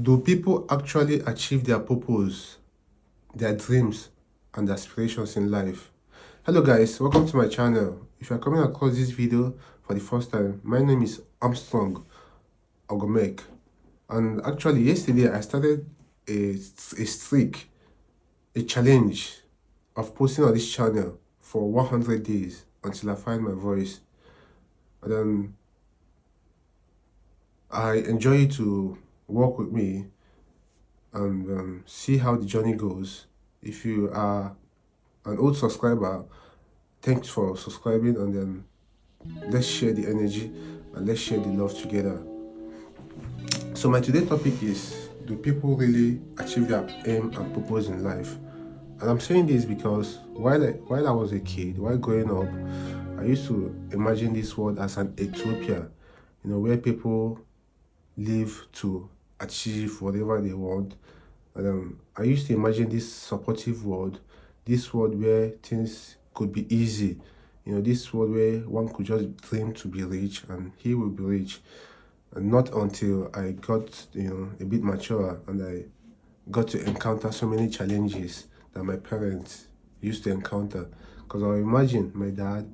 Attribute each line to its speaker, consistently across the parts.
Speaker 1: Do people actually achieve their purpose, their dreams, and aspirations in life? Hello guys, welcome to my channel. If you are coming across this video for the first time, my name is Armstrong Ogomek. And actually yesterday I started a streak, a challenge of posting on this channel for 100 days until I find my voice. And then I enjoy you to work with me and see how the journey goes. If you are an old subscriber, thanks for subscribing, and then let's share the energy and let's share the love together. So my today topic is, do people really achieve their aim and purpose in life? And I'm saying this because while I was a kid, while growing up, I used to imagine this world as an utopia, where people live to achieve whatever they want. And I used to imagine this supportive world, this world where things could be easy, this world where one could just dream to be rich and he will be rich. And not until I got, a bit mature and I got to encounter so many challenges that my parents used to encounter. Because I imagine my dad,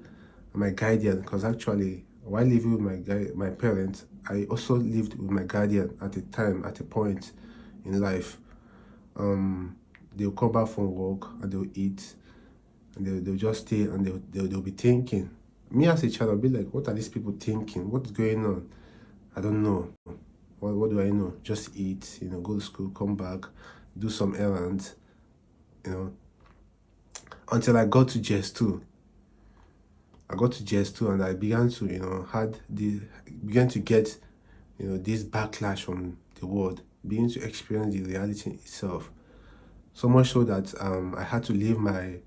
Speaker 1: my guardian, because actually while living with my parents, I also lived with my guardian at a point in life. They'll come back from work and they'll eat and they'll just stay and they'll be thinking. Me as a child, I'll be like, what are these people thinking? What's going on? I don't know. What do I know? Just eat, go to school, come back, do some errands, until I got to GS2. I got to GS2 and I began to, began to get, this backlash from the world, beginning to experience the reality itself. So much so that I had to leave my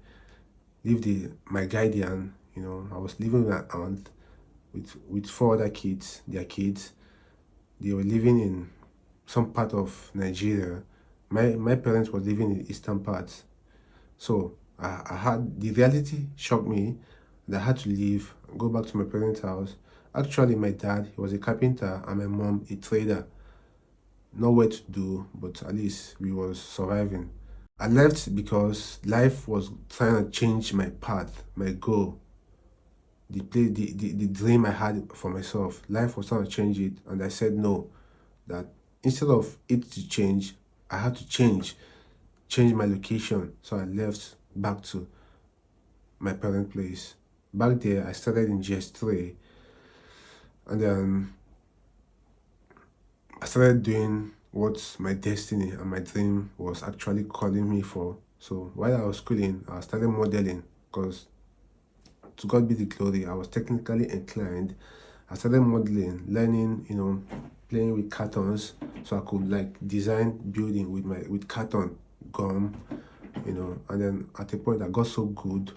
Speaker 1: guardian. I was living with my aunt with four other kids, their kids. They were living in some part of Nigeria. My parents were living in the eastern part. So I had the reality shocked me and I had to leave and go back to my parents' house. Actually, my dad, he was a carpenter, and my mom a trader. Nowhere to do, but at least we was surviving. I left because life was trying to change my path, my goal, the dream I had for myself. Life was trying to change it, and I said no. That instead of it to change, I had to change my location. So I left back to my parent place. Back there, I started in GS3, and then I started doing what my destiny and my dream was actually calling me for. So while I was schooling, I started modeling because, to God be the glory, I was technically inclined. I started modeling, learning, playing with cartons, so I could like design building with carton gum, and then at a point I got so good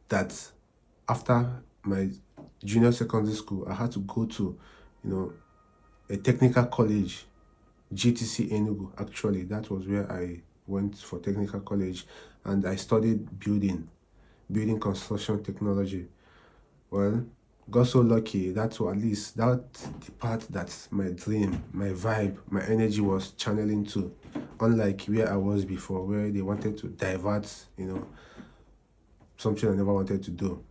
Speaker 1: that after my junior secondary school, I had to go to, a technical college, GTC Enugu. Actually, that was where I went for technical college, and I studied building construction technology. Well, got so lucky that, at least that the part that my dream, my vibe, my energy was channeling to, unlike where I was before, where they wanted to divert, something I never wanted to do.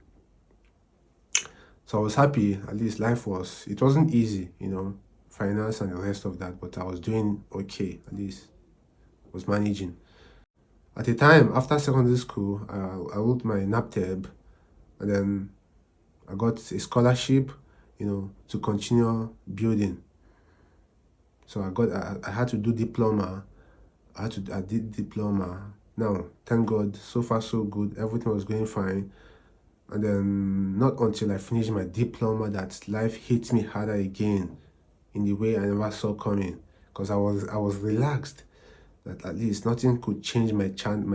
Speaker 1: So I was happy. At least it wasn't easy, finance and the rest of that, but I was doing okay. At least was managing. At the time, after secondary school, I wrote my NAPTEB, and then I got a scholarship, to continue building. So I had to do diploma. I did diploma. Now, thank God, so far so good. Everything was going fine. And then not until I finished my diploma that life hit me harder again in the way I never saw coming. Because I was relaxed that at least nothing could change my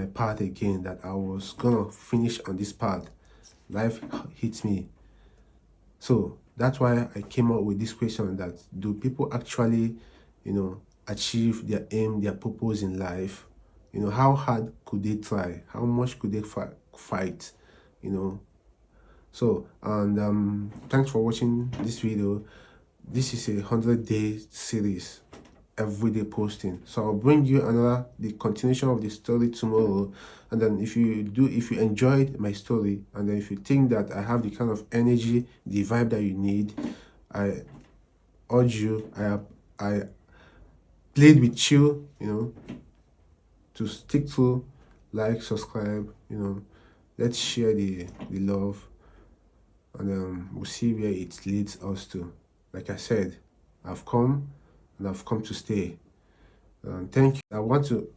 Speaker 1: path again, that I was gonna finish on this path. Life hit me. So that's why I came up with this question, that do people actually, achieve their aim, their purpose in life? How hard could they try? How much could they fight? So, and thanks for watching this video. This is a 100-day series. everyday posting. So I'll bring you the continuation of the story tomorrow. And then if you enjoyed my story, and then if you think that I have the kind of energy, the vibe that you need, I urge you, I played with you, to stick to, like, subscribe, let's share the love, and we'll see where it leads us to. Like I said, I've come and I've come to stay. Thank you. I want to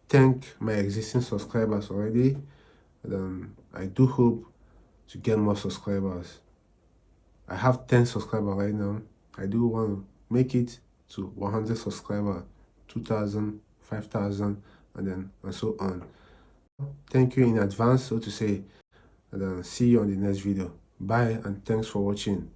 Speaker 1: thank my existing subscribers already, and I do hope to get more subscribers. I have 10 subscribers right now. I do want to make it to 100 subscribers, 2,000, 5,000, and so on. Thank you in advance, so to say, and see you on the next video. Bye, and thanks for watching.